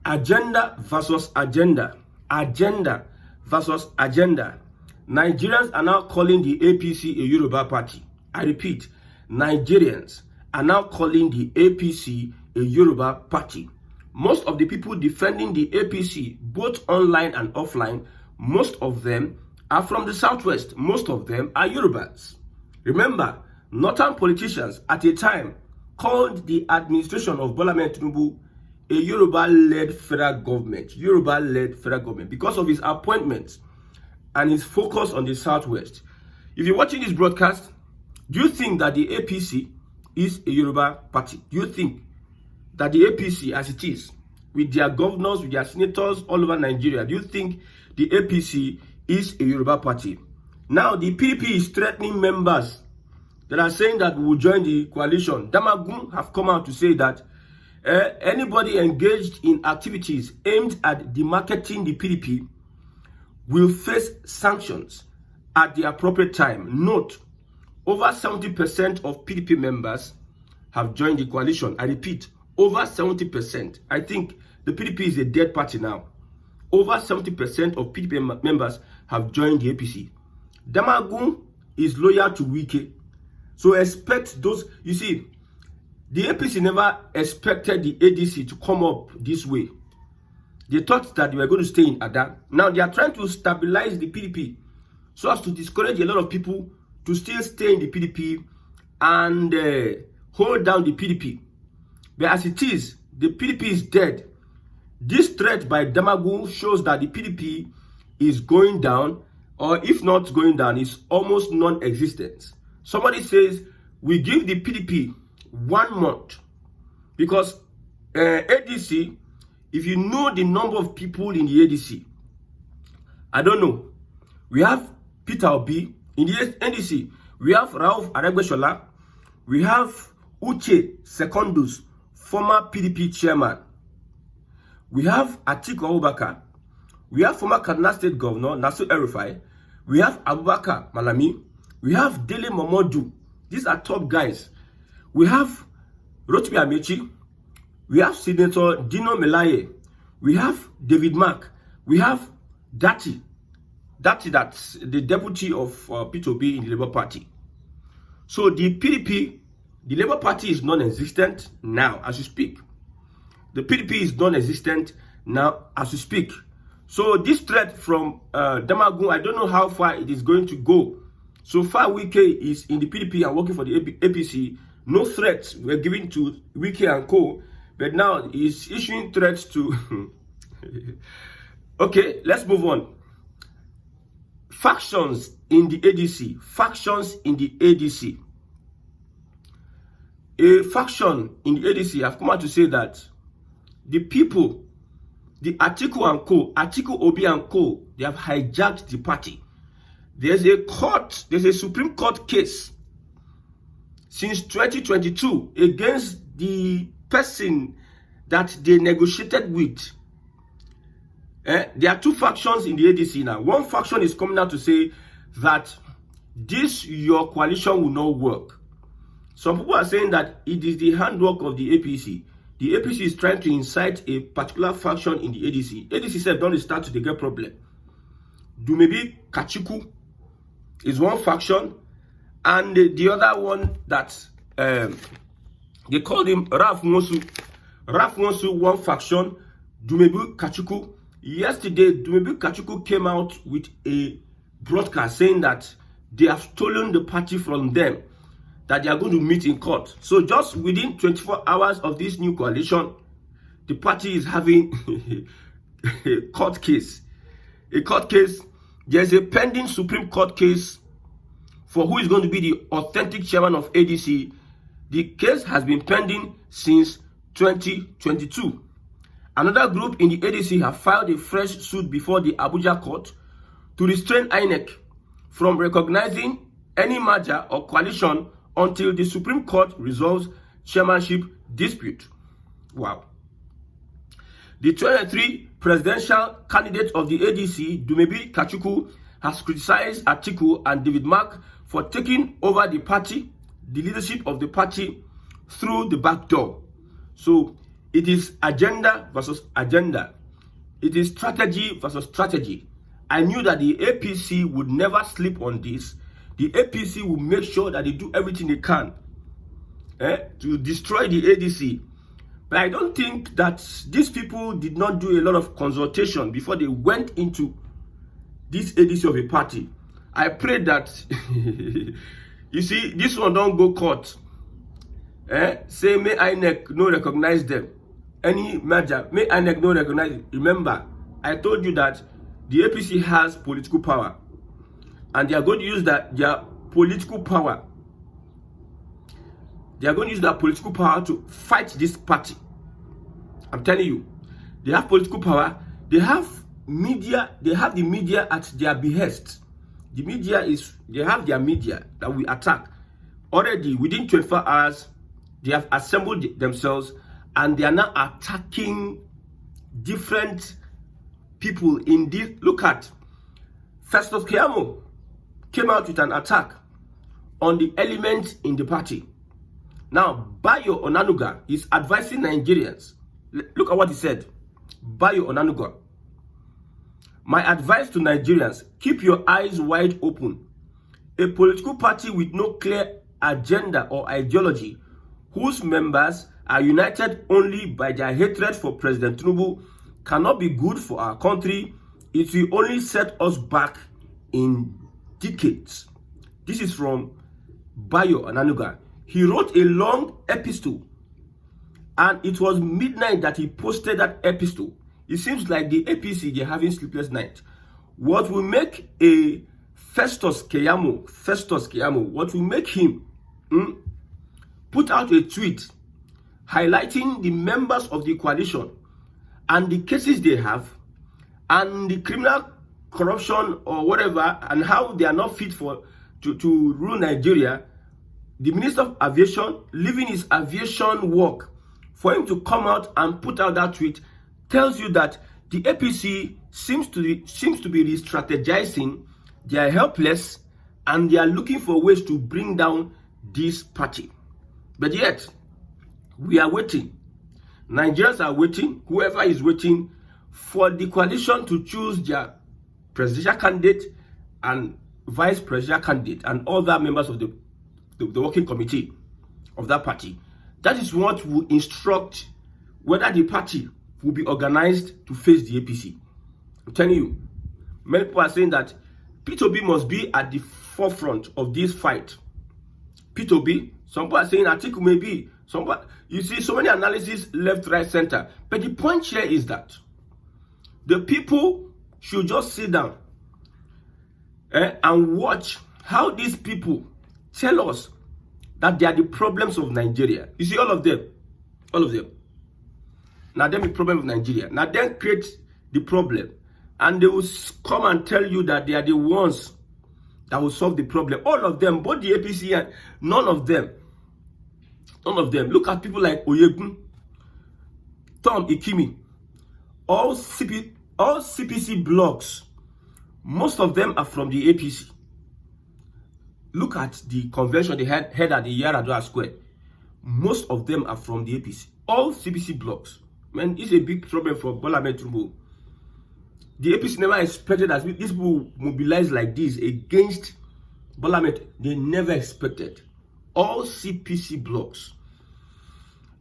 Agenda versus agenda. Agenda versus agenda. Nigerians are now calling the APC a Yoruba party. I repeat, Nigerians are now calling the APC a Yoruba party. Most of the people defending the APC, both online and offline, most of them are from the southwest. Most of them are Yorubas. Remember, northern politicians at a time called the administration of Lament a Yoruba-led federal government. Yoruba-led federal government because of his appointments and his focus on the southwest. If you're watching this broadcast, do you think that the APC is a Yoruba party? Do you think that the APC, as it is, with their governors, with their senators all over Nigeria, do you think the APC is a Yoruba party? Now, the PDP is threatening members that are saying that we will join the coalition. Damagun have come out to say that anybody engaged in activities aimed at demarketing the PDP will face sanctions at the appropriate time. Note, over 70% of PDP members have joined the coalition. I repeat, over 70%. I think the PDP is a dead party now. Over 70% of PDP members have joined the APC. Damagun is loyal to Wike. So expect those, you see, the APC never expected the ADC to come up this way. They thought that they were going to stay in Ada. Now they are trying to stabilize the PDP so as to discourage a lot of people to still stay in the PDP and hold down the PDP. But as it is, the PDP is dead. This threat by Damagun shows that the PDP is going down, or if not going down, is almost non-existent. Somebody says, we give the PDP 1 month because ADC, if you know the number of people in the ADC, I don't know. We have Peter Obi in the NDC. We have Rauf Aregbesola. We have Uche Secondus, former PDP chairman. We have Atiku Abubakar. We have former Kaduna State Governor Nasir El-Rufai. We have Abubakar Malami. We have Dele Momodu. These are top guys. We have Rotimi Amechi. We have Senator Dino Melaye. We have David Mark. We have Dati. That's the deputy of Peter Obi in the Labour Party. So the PDP, the Labour Party is non-existent now as you speak. The PDP is non-existent now as we speak. So this threat from Damagun, I don't know how far it is going to go. So far, Wike is in the PDP and working for the APC. No threats were given to Wike and co. But now he's issuing threats to... Okay, let's move on. Factions in the ADC. Factions in the ADC. A faction in the ADC have come out to say that the people, the Atiku and co, Atiku Obi and co, they have hijacked the party. There's a Supreme Court case since 2022 against the person that they negotiated with. There are two factions in the ADC now. One faction is coming out to say that your coalition will not work. Some people are saying that it is the handwork of the APC. The APC is trying to incite a particular faction in the ADC. ADC said, don't start to get problem. Dumebi Kachiku is one faction, and the other one that they called him Raf Mosu. Raf Mosu, one faction, Dumebi Kachiku. Yesterday, Dumebi Kachiku came out with a broadcast saying that they have stolen the party from them, that they are going to meet in court. So just within 24 hours of this new coalition, the party is having a court case. A court case. There's a pending Supreme Court case for who is going to be the authentic chairman of ADC. The case has been pending since 2022. Another group in the ADC have filed a fresh suit before the Abuja court to restrain INEC from recognizing any merger or coalition until the Supreme Court resolves chairmanship dispute. Wow. The 23 presidential candidate of the ADC, Dumebi Kachuku, has criticized Atiku and David Mark for taking over the party, the leadership of the party, through the back door. So It is agenda versus agenda. It is strategy versus strategy. I knew that the APC would never sleep on this. The APC will make sure that they do everything they can to destroy the ADC. But I don't think that these people did not do a lot of consultation before they went into this ADC of a party. I pray that, you see, this one don't go court. Say, may INEC no recognize them. Any merger, may INEC no recognize it. Remember, I told you that the APC has political power. And they are going to use that, their political power. They are going to use that political power to fight this party. I'm telling you, they have political power. They have media. They have the media at their behest. The media they have their media that we attack. Already within 24 hours, they have assembled themselves and they are now attacking different people in this. Look at Festus Keyamo came out with an attack on the element in the party. Now, Bayo Onanuga is advising Nigerians. Look at what he said. Bayo Onanuga. My advice to Nigerians, keep your eyes wide open. A political party with no clear agenda or ideology, whose members are united only by their hatred for President Tinubu, cannot be good for our country. It will only set us back in decades. This is from Bayo Onanuga. He wrote a long epistle, and it was midnight that he posted that epistle. It seems like the APC, they're having sleepless night. What will make a Festus Keyamo, what will make him put out a tweet highlighting the members of the coalition and the cases they have and the criminal corruption or whatever, and how they are not fit to rule Nigeria. The Minister of Aviation leaving his aviation work for him to come out and put out that tweet tells you that the APC seems to be re-strategizing. They are helpless and they are looking for ways to bring down this party. But yet, we are waiting. Nigerians are waiting, whoever is waiting, for the coalition to choose their presidential candidate and vice presidential candidate and other members of the working committee of that party. That is what will instruct whether the party will be organized to face the APC. I'm telling you, many people are saying that P2B must be at the forefront of this fight. P2B, some people are saying Atiku may be. You see so many analyses left, right, center. But the point here is that the people should just sit down and watch how these people tell us that they are the problems of Nigeria. You see, all of them. Now, them the problem of Nigeria. Now, them create the problem. And they will come and tell you that they are the ones that will solve the problem. All of them, both the APC and none of them. Look at people like Oyegun, Tom Ikimi, all CPC blocks. Most of them are from the APC. Look at the convention they had at the Yaradua Square. Most of them are from the APC. All CPC blocks. Man, it's a big problem for Lament. The APC never expected that these people mobilize like this against Lament. They never expected. All CPC blocks.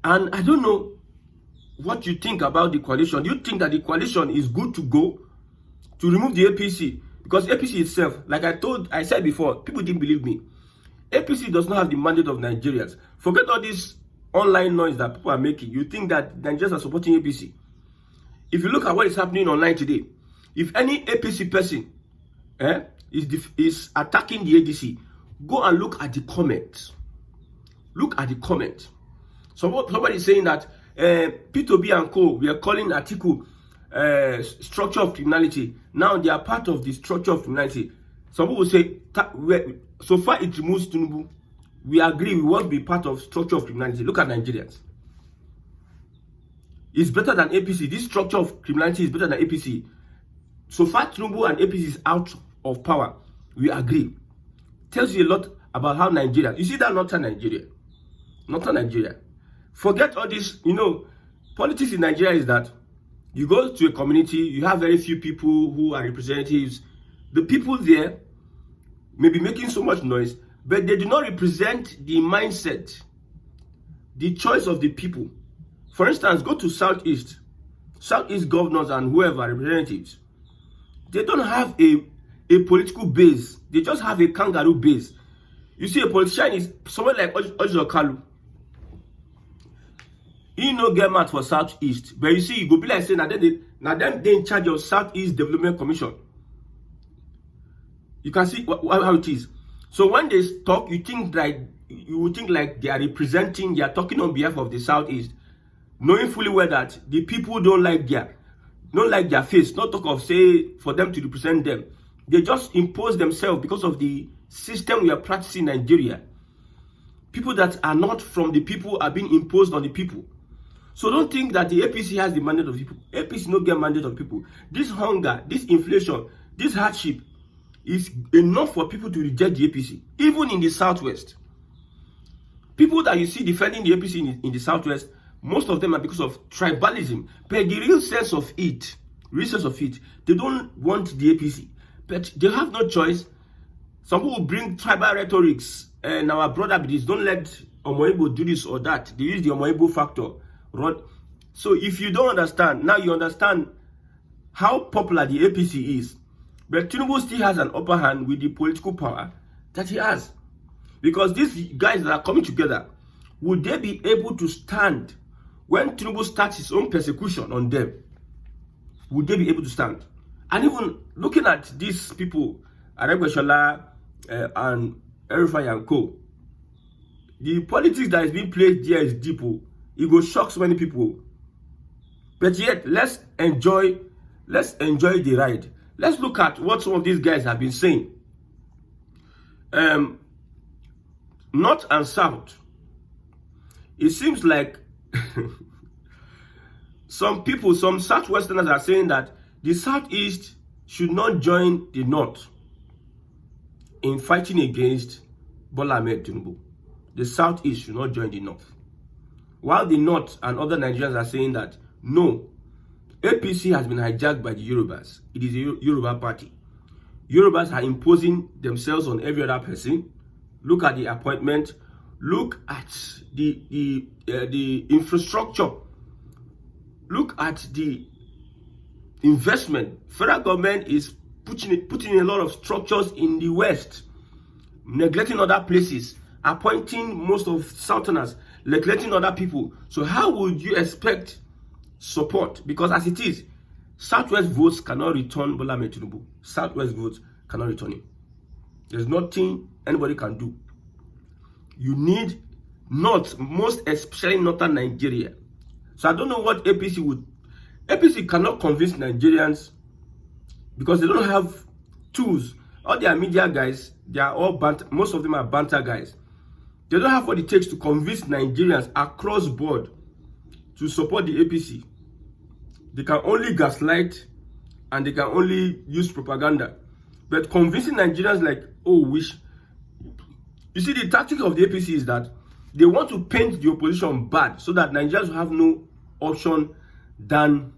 And I don't know what you think about the coalition. Do you think that the coalition is good to go to remove the APC? Because APC itself, like I said before, people didn't believe me. APC does not have the mandate of Nigerians. Forget all this online noise that people are making. You think that Nigerians are supporting APC. If you look at what is happening online today, if any APC person is attacking the ADC, go and look at the comments. Look at the comments. Somebody is saying that P2B and Co, we are calling Atiku structure of criminality. Now they are part of the structure of criminality. Some people will say, so far it removes Tinubu. We agree, we won't be part of structure of criminality. Look at Nigerians. It's better than APC. This structure of criminality is better than APC. So far Tinubu and APC is out of power. We agree. Tells you a lot about how Nigeria. You see that northern Nigeria. Forget all this, Politics in Nigeria is that you go to a community, you have very few people who are representatives. The people there may be making so much noise, but they do not represent the mindset, the choice of the people. For instance, go to Southeast governors and whoever representatives. They don't have a political base. They just have a kangaroo base. You see, a politician is someone like Ojo Kalu. He no get mad for Southeast, but you see, you go be like saying now them they in charge of Southeast Development Commission. You can see how it is. So when they talk, you would think like they are talking on behalf of the Southeast, knowing fully well that the people don't like their face. Not talk of say for them to represent them. They just impose themselves because of the system we are practicing in Nigeria. People that are not from the people are being imposed on the people. So don't think that the APC has the mandate of the people. APC no get mandate of people. This hunger, this inflation, this hardship is enough for people to reject the APC. Even in the Southwest. People that you see defending the APC in the Southwest, most of them are because of tribalism. But the real sense of it, they don't want the APC. But they have no choice. Some people bring tribal rhetorics. And our brother, please don't let Omoibo do this or that. They use the Omoibo factor. Right? So if you don't understand, now you understand how popular the APC is. But Tinubu still has an upper hand with the political power that he has. Because these guys that are coming together, would they be able to stand when Tinubu starts his own persecution on them? Would they be able to stand? And even looking at these people, Aregbesola and Erufai and co, the politics that is being played there is deep. It will shock so many people. But yet, let's enjoy the ride. Let's look at what some of these guys have been saying. North and South. It seems like some Southwesterners are saying that the Southeast should not join the North in fighting against Bola Ahmed Tinubu. The Southeast should not join the North. While the North and other Nigerians are saying that, no, APC has been hijacked by the Yorubas. It is a Yoruba party. Yorubas are imposing themselves on every other person. Look at the appointment. Look at the infrastructure. Look at the investment. Federal government is putting a lot of structures in the West, neglecting other places, appointing most of Southerners, neglecting other people. So how would you expect support? Because as it is, Southwest votes cannot return Bola Ahmed Tinubu. Southwest votes cannot return him. There's nothing anybody can do. You need North, most especially Northern Nigeria. So I don't know what APC would. APC cannot convince Nigerians because they don't have tools. All their media guys, they are all most of them are banter guys. They don't have what it takes to convince Nigerians across board to support the APC. They can only gaslight and they can only use propaganda. But convincing Nigerians like, oh, wish. You see, the tactic of the APC is that they want to paint the opposition bad so that Nigerians will have no option than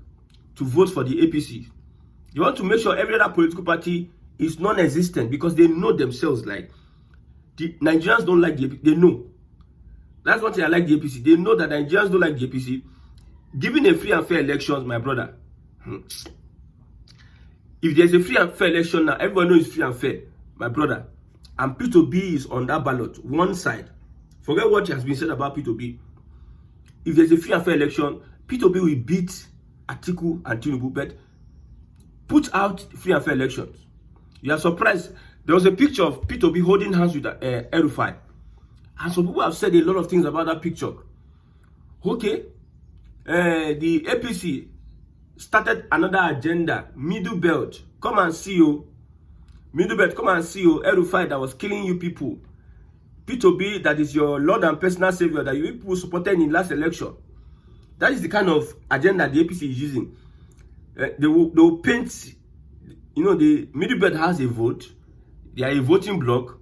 to vote for the APC. They want to make sure every other political party is non-existent because they know themselves like the Nigerians don't like the APC. They know. That's one thing I like the APC. They know that Nigerians don't like the APC. Giving a free and fair elections, my brother. If there's a free and fair election now, everyone knows it's free and fair, my brother. And P2B is on that ballot, one side. Forget what has been said about P2B. If there's a free and fair election, P2B will beat Atiku and Tinubu, but put out free and fair elections. You are surprised. There was a picture of P2B holding hands with Erufai. And some people have said a lot of things about that picture. Okay. The APC started another agenda. Middle Belt. Come and see you. Middle Belt, come and see you. Erufai that was killing you people. P2B, that is your Lord and personal savior that you people supported in last election. That is the kind of agenda the APC is using. They will paint, the Middle Belt has a vote. They are a voting bloc.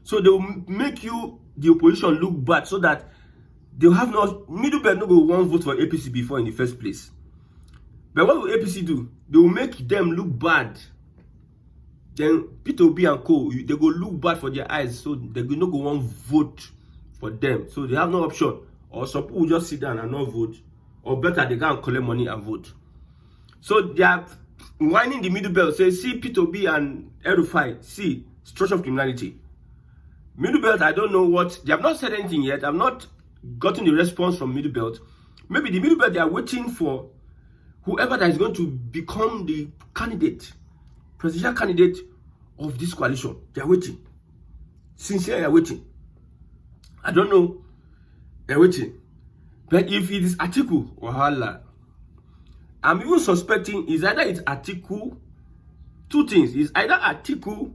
So they will make you, the opposition, look bad so that They'll have no middle belt, no go one vote for APC before in the first place. But what will APC do? They will make them look bad. Then P2B and co, they go look bad for their eyes, so they will not go one vote for them. So they have no option. Or some people will just sit down and not vote. Or better, they go and collect money and vote. So they are whining the middle belt, say, see P2B and El-Rufai, see, structure of criminality. Middle belt, I don't know what, they have not said anything yet. I've not gotten the response from middle belt. Maybe the middle belt, they are waiting for whoever that is going to become the candidate, presidential candidate of this coalition. They are waiting. Sincerely, they are waiting. I don't know. They are waiting. But if it is Atiku or Hala, I'm even suspecting is either it's Atiku, two things. It's either Atiku,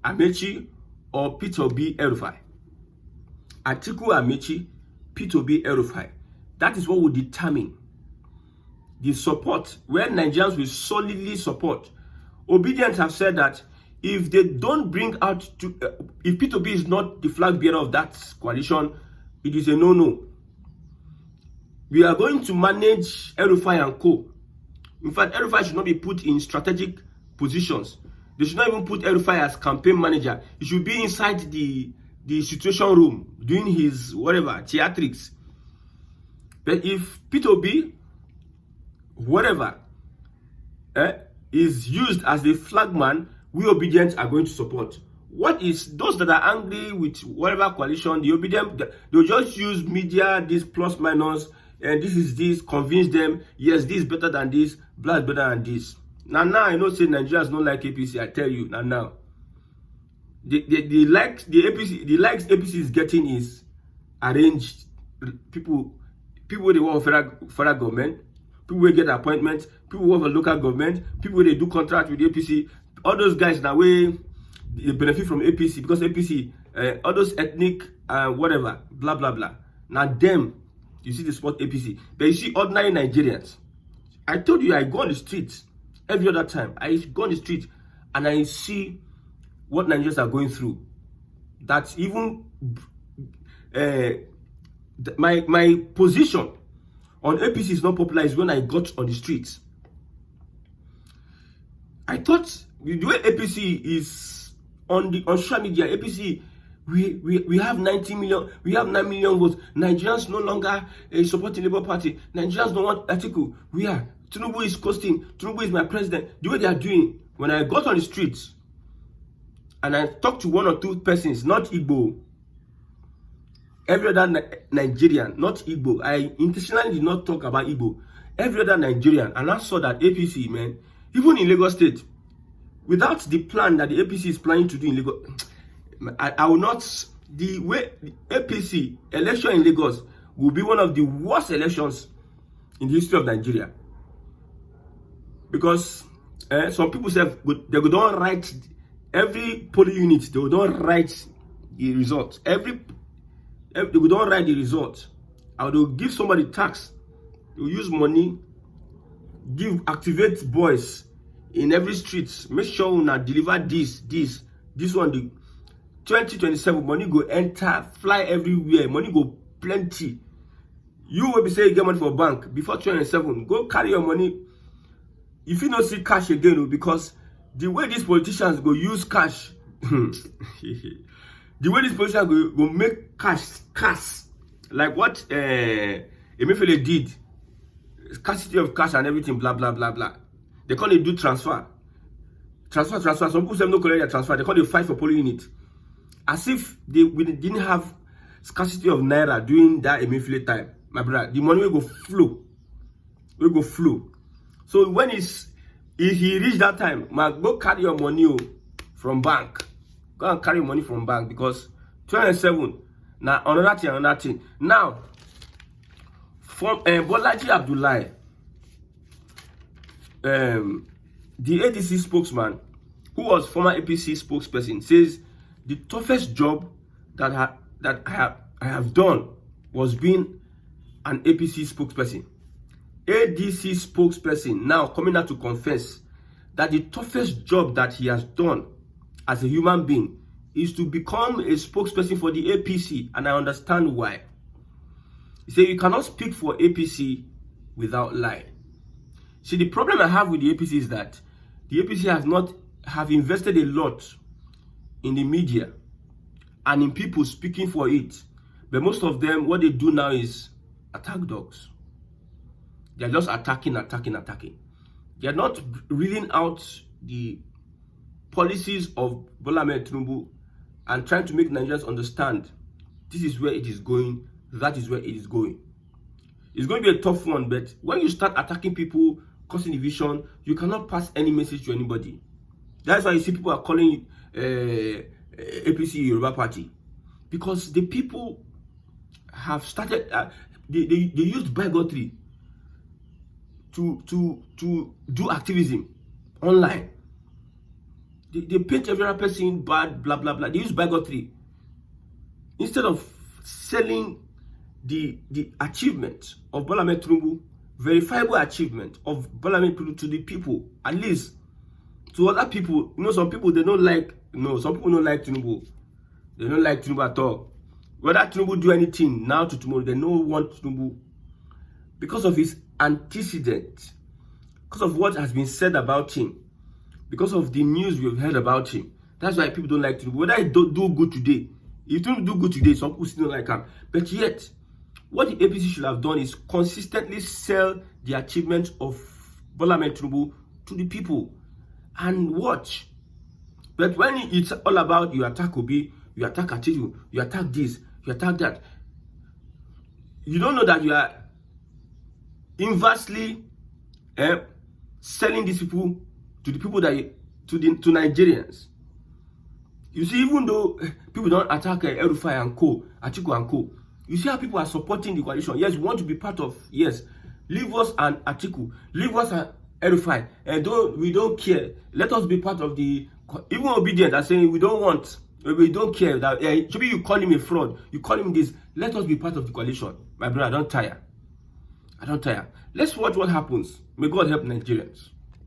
Amechi, or P2B El-Rufai. Atiku, Amechi, P2B El-Rufai. That is what will determine the support, where Nigerians will solidly support. Obedience have said that if they don't bring out, if P2B is not the flag bearer of that coalition, it is a no-no. We are going to manage El-Rufai and co. In fact, El-Rufai should not be put in strategic positions. They should not even put El-Rufai as campaign manager. He should be inside the situation room, doing his whatever, theatrics. But if P2B, whatever, is used as the flagman, we Obedient are going to support. What is those that are angry with whatever coalition, the Obedient, they'll just use media, this plus minus, and this is this, convince them, yes, this is better than this, blah, better than this. Now, I know say Nigerians don't like APC, I tell you, now. The likes APC is getting is arranged people they work for federal government, people will get appointments, people work for local government, people they do contract with the APC, all those guys that way they benefit from APC because APC, all those ethnic whatever, blah blah blah. Now them, you see the spot APC, but you see ordinary Nigerians. I told you I go on the streets every other time. I go on the street and I see what Nigerians are going through. That's even my position on APC is not popular is when I got on the streets. I thought the way APC is on social media, APC, we have 90 million, we have 9 million votes. Nigerians no longer supporting Labour Party. Nigerians don't want Atiku. We are. Tinubu is coasting. Tinubu is my president. The way they are doing, when I got on the streets and I talked to one or two persons, not Igbo, every other Nigerian, not Igbo. I intentionally did not talk about Igbo. Every other Nigerian, and I saw that APC, man, even in Lagos State, without the plan that the APC is planning to do in Lagos, I will not. The way the APC election in Lagos will be one of the worst elections in the history of Nigeria, because some people say they don't write every polling unit. They don't write the results. They don't write the results. I will give somebody tax. They will use money, activate boys in every street. Make sure una deliver this one. The 2027 money go enter, fly everywhere. Money go plenty. You will be saying you get money for bank before 2027. Go carry your money. If you don't see cash again, because the way these politicians go use cash, the way these politicians go make cash, like what Emefiele did, scarcity of cash and everything, blah blah blah blah. They can't do transfer. Some people say no collect their transfer. They can't fight for polling unit, as if we didn't have scarcity of naira during that Emefiele time. My brother, the money will go flow. So when if he reach that time, go carry your money from bank. Go and carry money from bank, because 27 now another thing. Now from Bolaji Abdullahi, the ADC spokesman, who was former APC spokesperson, says the toughest job that I have done was being an APC spokesperson. ADC spokesperson now coming out to confess that the toughest job that he has done as a human being is to become a spokesperson for the APC, and I understand why. He said you cannot speak for APC without lying. See, the problem I have with the APC is that the APC have invested a lot in the media and in people speaking for it. But most of them, what they do now is attack dogs. They're just attacking. They're not reeling out the policies of Lament Tinubu and trying to make Nigerians understand this is where it is going, that is where it is going. It's going to be a tough one, but when you start attacking people, causing division, you cannot pass any message to anybody. That's why you see people are calling APC Yoruba Party, because the people have started. They used bigotry to do activism online. They paint every other person bad, blah blah blah. They use bigotry instead of selling the achievement of Bola Ahmed Tinubu, verifiable achievement of Bola Ahmed Tinubu to the people, at least to other people. You know, some people they don't like. No, some people don't like Tinubu. They don't like Tinubu at all. Whether Tinubu do anything now to tomorrow, they don't want Tinubu because of his antecedent, because of what has been said about him, because of the news we've heard about him. That's why people don't like Tinubu. Whether he do good today, if Tinubu do good today, some people still don't like him. But yet, what the APC should have done is consistently sell the achievements of Bola Ahmed Tinubu to the people and watch. But when it's all about you attack Obi, you attack Atiku, you attack this, you attack that, you don't know that you are inversely selling these people to the people to Nigerians. You see, even though people don't attack El-Rufai and co, Atiku and co, you see how people are supporting the coalition. Yes, we want to be part of. Yes, leave us and Atiku, leave us and El-Rufai, and we don't care. Let us be part of the. Even obedient are saying we don't care that maybe you call him a fraud, you call him this. Let us be part of the coalition, my brother. I don't tire. Let's watch what happens. May God help Nigerians.